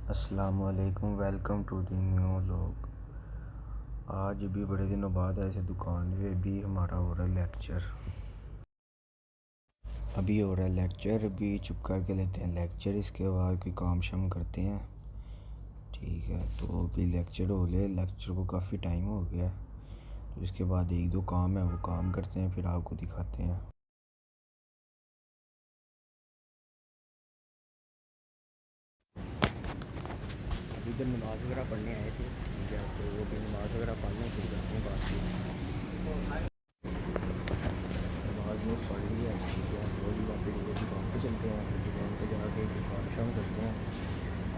अस्सलामुअलैकुम, welcome to the new vlog. आज भी बड़े दिनों बाद ऐसे दुकान पे भी हमारा हो रहा है लेक्चर। अभी हो रहा है लेक्चर, अभी चुप करके लेते हैं लेक्चर, इसके बाद कोई काम शाम करते हैं। ठीक है, तो अभी लेक्चर हो ले, लेक्चर को काफ़ी टाइम हो गया, तो इसके बाद एक दो काम है वो काम करते हैं, फिर आपको दिखाते हैं। इधर नमाज़ वगैरह पढ़ने आए थे, ठीक है, तो वो भी नमाज़ वगैरह पढ़ने फिर करते हैं बात। नमाज में पढ़ ली है, ठीक है, तो भी वापस दुकान पे चलते हैं, फिर दुकान पे जाके फिर काम शाम करते हैं।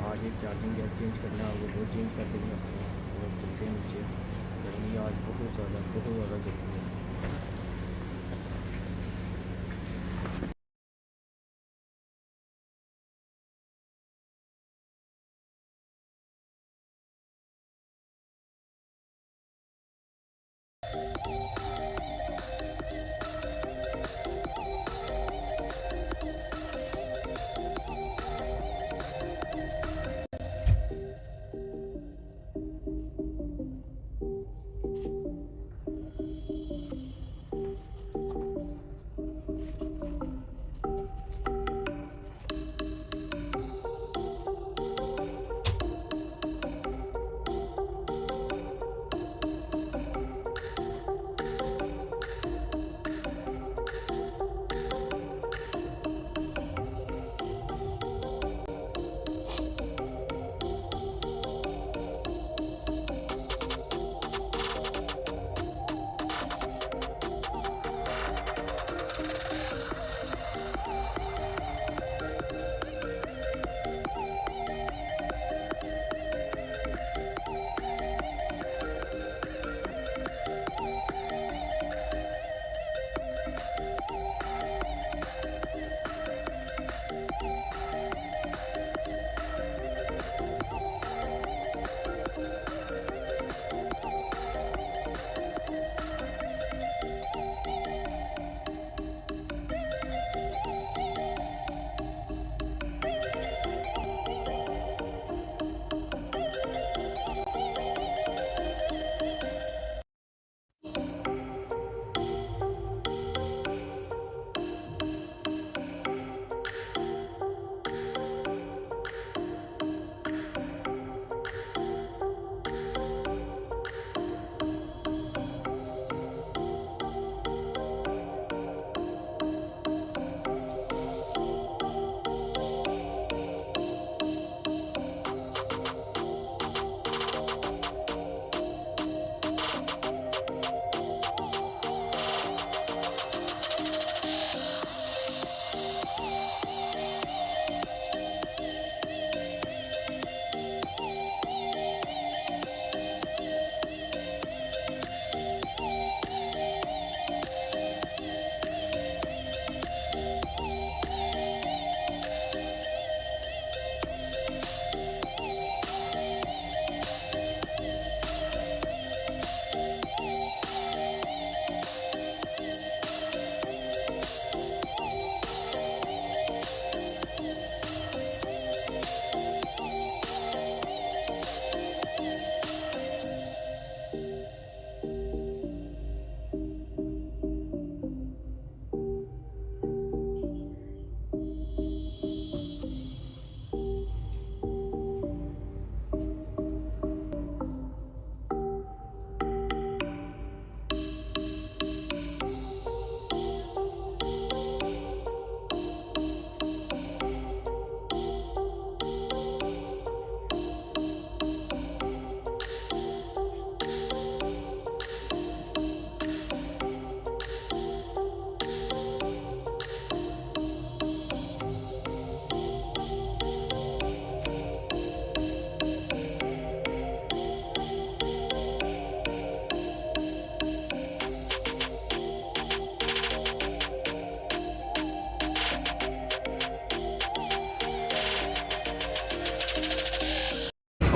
आज एक चार्जिंग जैक चेंज करना होगा, वो चेंज कर देंगे अपने, और चलते हैं नीचे। गर्मी आज बहुत ज़्यादा गर्मी है।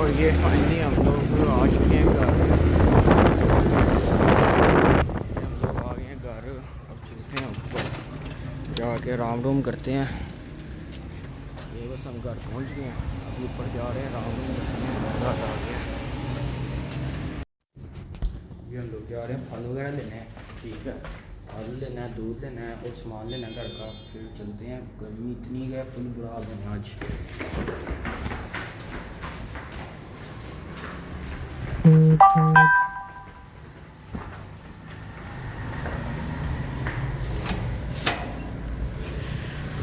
और ये फाइनली हम लोग आ चुके हैं घर, हम लोग आ गए हैं घर। अब चलते हैं ऊपर, जाके राम रूम करते हैं। ये वो बस हम घर पहुंच गए हैं, अभी ऊपर जा रहे हैं, आराम में बैठे हैं, घर आ गए हैं। अभी हम लोग जा रहे हैं फल वगैरह लेने हैं, ठीक है, फल लेना है, दूध लेना है और सामान लेना है घर का, फिर चलते हैं। गर्मी इतनी है, फुल बुरा हाल है आज।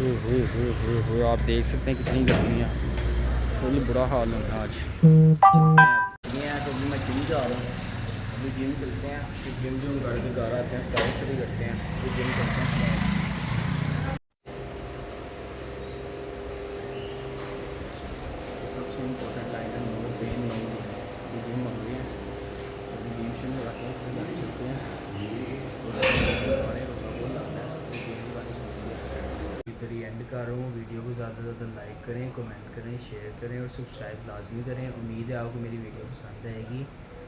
ओह आप देख सकते हैं कितनी गर्मी है, फुल बुरा हाल है आज। चलते हैं तो अभी मैं जिम जा रहा हूँ, अभी जिम चलते हैं, फिर जिम जो हम घर आते हैं स्टाइल स्टडी करते हैं, फिर जिम चलते हैं। सबसे इम्पोर्टेंट लाइन है नो पेन नो गेन, ये जिम बन रही है, तो जिम शिम लगाते हैं, फिर घर चलते हैं। इधर ही एंड कर रहा हूँ वीडियो को, ज़्यादा से ज़्यादा लाइक करें, कमेंट करें, शेयर करें और सब्सक्राइब लाजमी करें। उम्मीद है आपको मेरी वीडियो पसंद आएगी,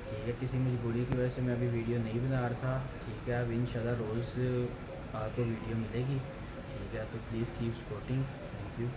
ठीक है। किसी मजबूरी की वजह से मैं अभी वीडियो नहीं बना रहा था, ठीक है। अब इंशाल्लाह रोज़ आपको वीडियो मिलेगी, ठीक है। तो please keep supporting, thank you.